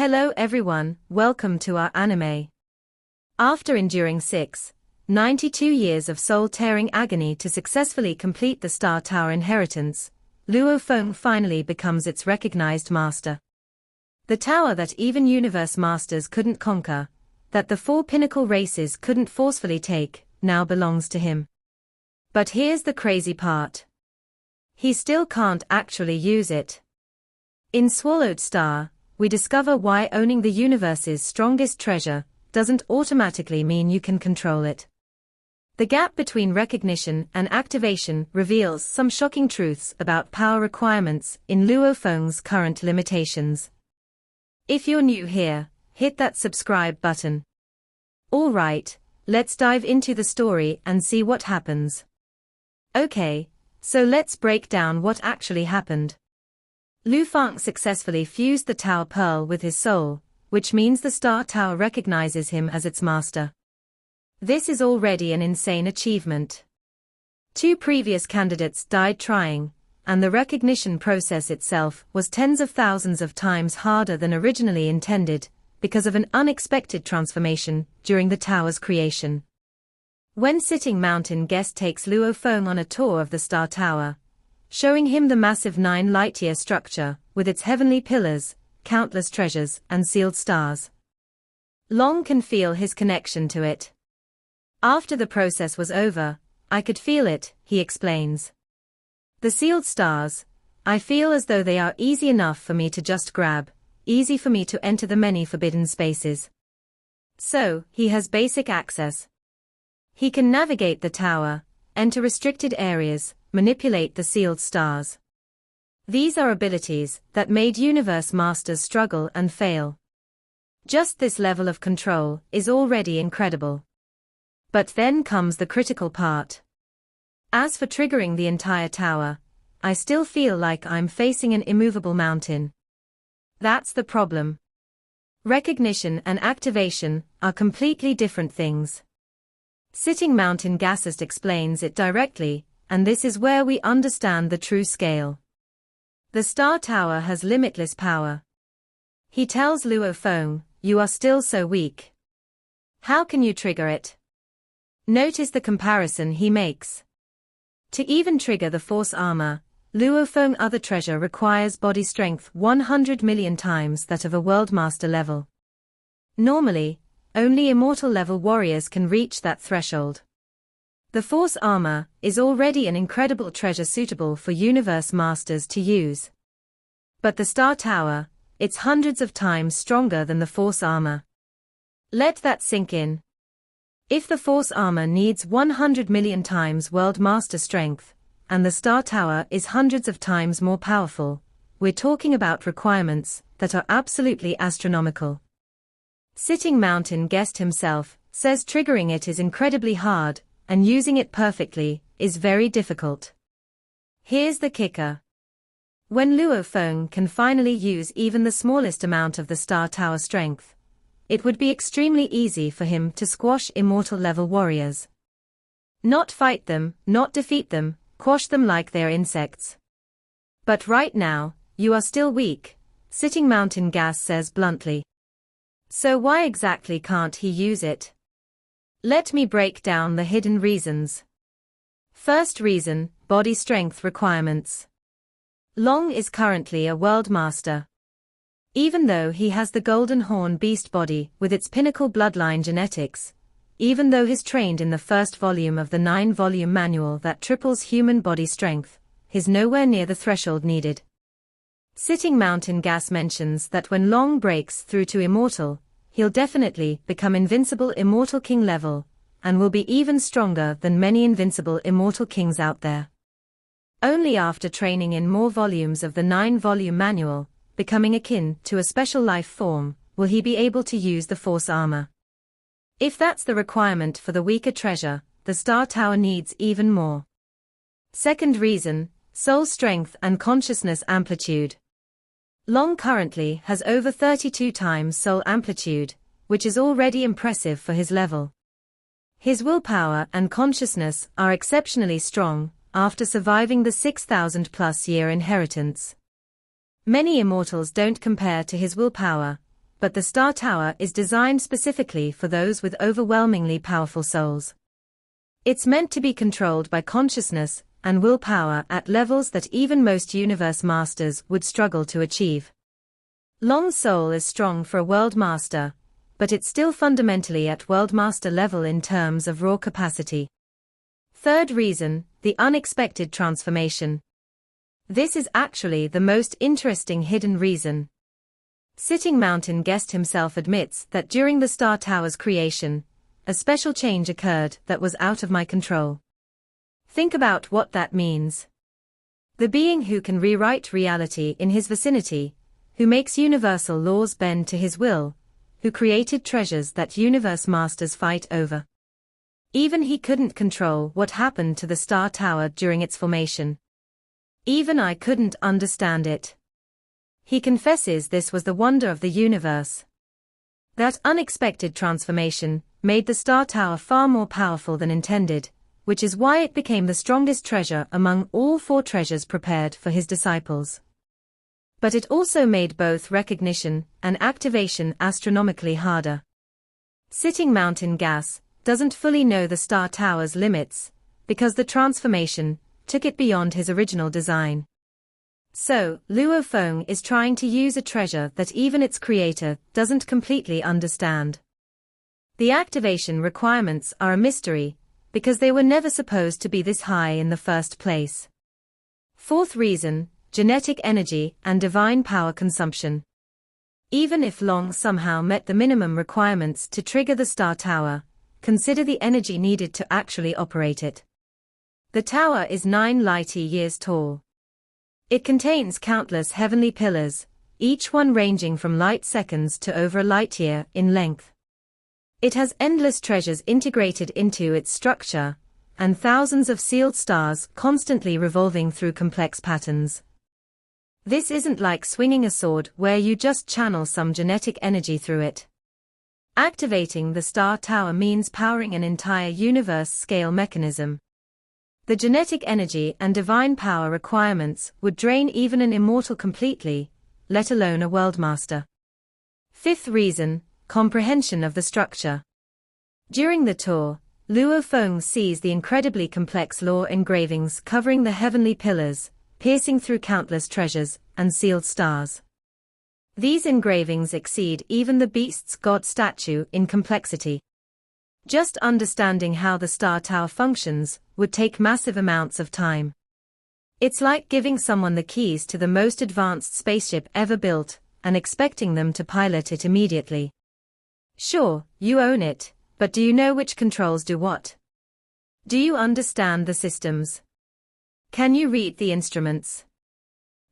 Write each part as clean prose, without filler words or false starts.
Hello everyone, welcome to our anime. After enduring 92 years of soul-tearing agony to successfully complete the Star Tower inheritance, Luo Feng finally becomes its recognized master. The tower that even universe masters couldn't conquer, that the four pinnacle races couldn't forcefully take, now belongs to him. But here's the crazy part. He still can't actually use it. In Swallowed Star, we discover why owning the universe's strongest treasure doesn't automatically mean you can control it. The gap between recognition and activation reveals some shocking truths about power requirements in Luo Feng's current limitations. If you're new here, hit that subscribe button. Alright, let's dive into the story and see what happens. Okay, so let's break down what actually happened. Luo Feng successfully fused the Tower Pearl with his soul, which means the Star Tower recognizes him as its master. This is already an insane achievement. Two previous candidates died trying, and the recognition process itself was tens of thousands of times harder than originally intended, because of an unexpected transformation during the tower's creation. When Sitting Mountain Guest takes Luo Feng on a tour of the Star Tower, showing him the massive 9 light-year structure, with its heavenly pillars, countless treasures, and sealed stars. Long can feel his connection to it. After the process was over, I could feel it, he explains. The sealed stars, I feel as though they are easy enough for me to just grab, easy for me to enter the many forbidden spaces. So, he has basic access. He can navigate the tower, enter restricted areas, manipulate the sealed stars. These are abilities that made universe masters struggle and fail. Just this level of control is already incredible. But then comes the critical part. As for triggering the entire tower, I still feel like I'm facing an immovable mountain. That's the problem. Recognition and activation are completely different things. Sitting Mountain Gassist explains it directly, and this is where we understand the true scale. The Star Tower has limitless power. He tells Luo Feng, "You are still so weak. How can you trigger it?" Notice the comparison he makes. To even trigger the Force Armor, Luo Feng's other treasure requires body strength 100 million times that of a World Master level. Normally, only Immortal level warriors can reach that threshold. The Force Armor is already an incredible treasure suitable for Universe Masters to use. But the Star Tower, it's hundreds of times stronger than the Force Armor. Let that sink in. If the Force Armor needs 100 million times World Master strength, and the Star Tower is hundreds of times more powerful, we're talking about requirements that are absolutely astronomical. Sitting Mountain Guest himself says triggering it is incredibly hard, and using it perfectly is very difficult. Here's the kicker. When Luo Feng can finally use even the smallest amount of the Star Tower strength, it would be extremely easy for him to squash Immortal level warriors. Not fight them, not defeat them, quash them like they're insects. But right now, you are still weak, Sitting Mountain Gas says bluntly. So why exactly can't he use it? Let me break down the hidden reasons. First reason, body strength requirements. Long is currently a world master. Even though he has the Golden Horn beast body with its pinnacle bloodline genetics, even though he's trained in the first volume of the 9-volume manual that triples human body strength, he's nowhere near the threshold needed. Sitting Mountain Gas mentions that when Long breaks through to Immortal, he'll definitely become Invincible Immortal King level, and will be even stronger than many Invincible Immortal Kings out there. Only after training in more volumes of the 9-volume manual, becoming akin to a special life form, will he be able to use the Force Armor. If that's the requirement for the weaker treasure, the Star Tower needs even more. Second reason, soul strength and consciousness amplitude. Long currently has over 32 times soul amplitude, which is already impressive for his level. His willpower and consciousness are exceptionally strong, after surviving the 6,000-plus year inheritance. Many immortals don't compare to his willpower, but the Star Tower is designed specifically for those with overwhelmingly powerful souls. It's meant to be controlled by consciousness and willpower at levels that even most universe masters would struggle to achieve. Long's soul is strong for a world master, but it's still fundamentally at world master level in terms of raw capacity. Third reason, the unexpected transformation. This is actually the most interesting hidden reason. Sitting Mountain Guest himself admits that during the Star Tower's creation, a special change occurred that was out of my control. Think about what that means. The being who can rewrite reality in his vicinity, who makes universal laws bend to his will, who created treasures that universe masters fight over. Even he couldn't control what happened to the Star Tower during its formation. Even I couldn't understand it. He confesses this was the wonder of the universe. That unexpected transformation made the Star Tower far more powerful than intended, which is why it became the strongest treasure among all 4 treasures prepared for his disciples. But it also made both recognition and activation astronomically harder. Sitting Mountain Gas doesn't fully know the Star Tower's limits, because the transformation took it beyond his original design. So, Luo Feng is trying to use a treasure that even its creator doesn't completely understand. The activation requirements are a mystery, because they were never supposed to be this high in the first place. Fourth reason, genetic energy and divine power consumption. Even if Long somehow met the minimum requirements to trigger the Star Tower, consider the energy needed to actually operate it. The tower is 9 light-years tall. It contains countless heavenly pillars, each one ranging from light seconds to over a light-year in length. It has endless treasures integrated into its structure, and thousands of sealed stars constantly revolving through complex patterns. This isn't like swinging a sword where you just channel some genetic energy through it. Activating the Star Tower means powering an entire universe-scale mechanism. The genetic energy and divine power requirements would drain even an immortal completely, let alone a world master. Fifth reason, comprehension of the structure. During the tour, Luo Feng sees the incredibly complex law engravings covering the heavenly pillars, piercing through countless treasures and sealed stars. These engravings exceed even the beast's god statue in complexity. Just understanding how the Star Tower functions would take massive amounts of time. It's like giving someone the keys to the most advanced spaceship ever built and expecting them to pilot it immediately. Sure, you own it, but do you know which controls do what? Do you understand the systems? Can you read the instruments?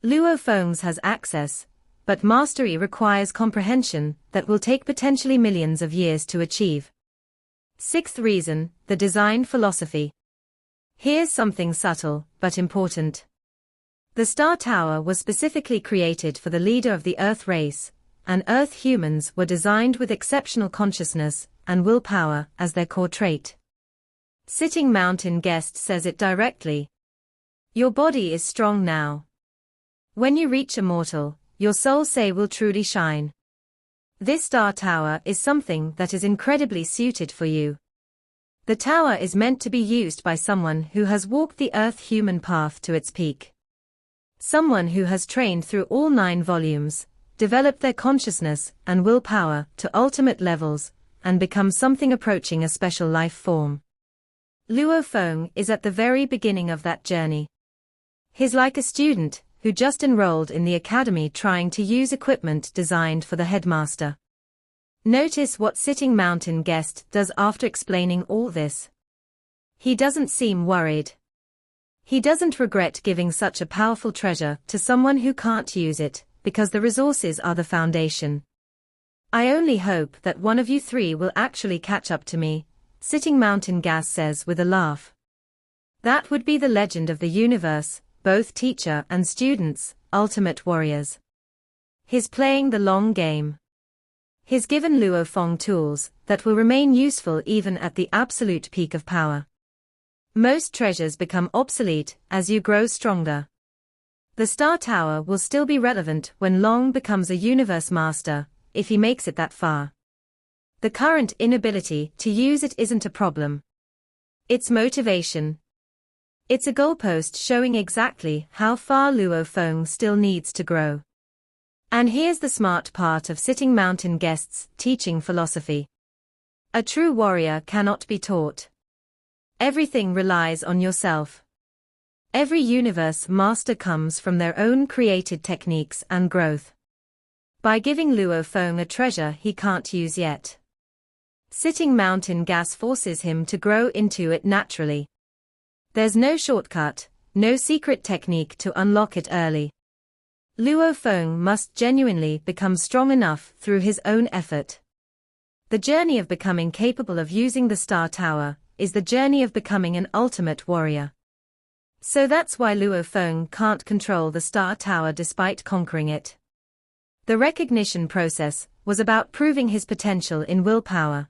Luo Feng has access, but mastery requires comprehension that will take potentially millions of years to achieve. Sixth reason, the design philosophy. Here's something subtle, but important. The Star Tower was specifically created for the leader of the Earth race, and Earth humans were designed with exceptional consciousness and willpower as their core trait. Sitting Mountain Guest says it directly. Your body is strong now. When you reach immortal, your soul say will truly shine. This Star Tower is something that is incredibly suited for you. The tower is meant to be used by someone who has walked the Earth-human path to its peak. Someone who has trained through all 9 volumes, developed their consciousness and willpower to ultimate levels, and become something approaching a special life form. Luo Feng is at the very beginning of that journey. He's like a student who just enrolled in the academy trying to use equipment designed for the headmaster. Notice what Sitting Mountain Guest does after explaining all this. He doesn't seem worried. He doesn't regret giving such a powerful treasure to someone who can't use it, because the resources are the foundation. I only hope that one of you 3 will actually catch up to me, Sitting Mountain Gas says with a laugh. That would be the legend of the universe, both teacher and students, ultimate warriors. He's playing the long game. He's given Luo Feng tools that will remain useful even at the absolute peak of power. Most treasures become obsolete as you grow stronger. The Star Tower will still be relevant when Long becomes a universe master, if he makes it that far. The current inability to use it isn't a problem. It's motivation. It's a goalpost showing exactly how far Luo Feng still needs to grow. And here's the smart part of sitting mountain guests teaching philosophy. A true warrior cannot be taught. Everything relies on yourself. Every universe master comes from their own created techniques and growth. By giving Luo Feng a treasure he can't use yet, sitting mountain gas forces him to grow into it naturally. There's no shortcut, no secret technique to unlock it early. Luo Feng must genuinely become strong enough through his own effort. The journey of becoming capable of using the Star Tower is the journey of becoming an ultimate warrior. So that's why Luo Feng can't control the Star Tower despite conquering it. The recognition process was about proving his potential in willpower.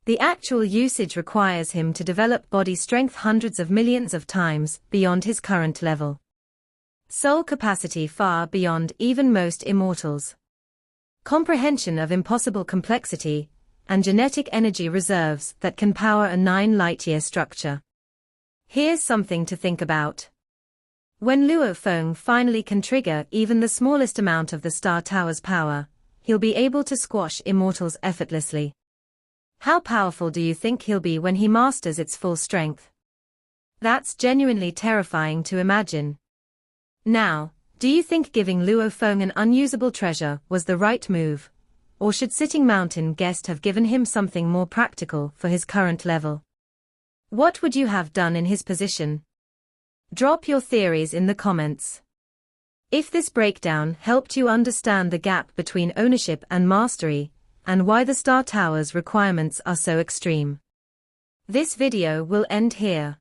The actual usage requires him to develop body strength hundreds of millions of times beyond his current level. Soul capacity far beyond even most immortals. Comprehension of impossible complexity, and genetic energy reserves that can power a 9 light-year structure. Here's something to think about. When Luo Feng finally can trigger even the smallest amount of the Star Tower's power, he'll be able to squash immortals effortlessly. How powerful do you think he'll be when he masters its full strength? That's genuinely terrifying to imagine. Now, do you think giving Luo Feng an unusable treasure was the right move? Or should sitting mountain guest have given him something more practical for his current level? What would you have done in his position? Drop your theories in the comments. If this breakdown helped you understand the gap between ownership and mastery, and why the Star Tower's requirements are so extreme, this video will end here.